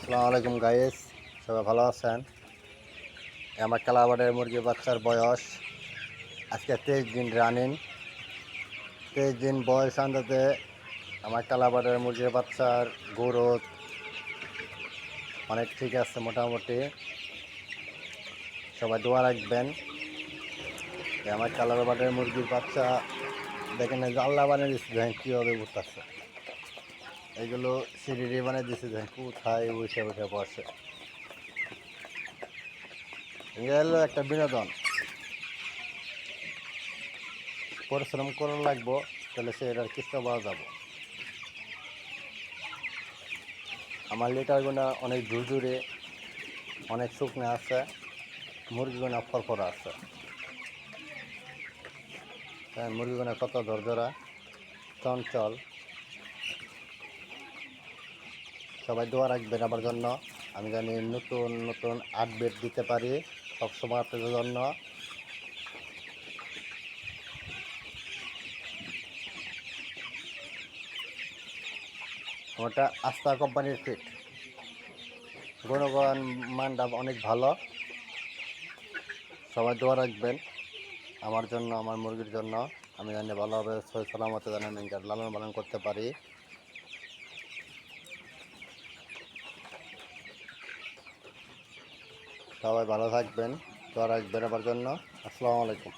আসসালামু আলাইকুম গাইস, সবাই ভালো আছেন? আমার কালাবারের মুরগির বাচ্চার বয়স আজকে 23 দিন রানিং। 23 দিন বয়স আন্দাজে আমার কালাবারের মুরগির বাচ্চার গ্রোথ অনেক ঠিক আছে মোটামুটি। সবাই দোয়া রাখবেন। আমার কালাবারের মুরগির বাচ্চা দেখেন যে আল্লাহ বানিয়ে দিচ্ছে, দেখেন কীভাবে উঠতেছে। এগুলো সিঁড়ি বানিয়ে দিচ্ছে, দেখেন কোথায় বসে বসে বসে। এটা হলো একটা বিনোদন, পরিশ্রম করা লাগবো, তাহলে সে এটার কিস্তা পাওয়া যাবো। আমার লিটারগুনা অনেক ঝুরঝুরে, অনেক শুকনো আছে, মুরগিগুনা ফরফরা আছে। মুরগিগুনা কত ধরধরা, চঞ্চল। সবাই দোয়া রাখবেন আমার জন্য, আমি জানি নতুন নতুন আপডেট দিতে পারি সবসময় আপনাদের জন্য। ওটা আস্থা কোম্পানির ফিট, গুণগত মানটা অনেক ভালো। সবাই দোয়া রাখবেন আমার জন্য, আমার মুরগির জন্য। আমি জানি ভালোভাবে সহি সালামতে জানি আমি লালন পালন করতে পারি। সবাই ভালো থাকবেন, দোয়া রাখবেন আমার জন্য। আসসালামু আলাইকুম।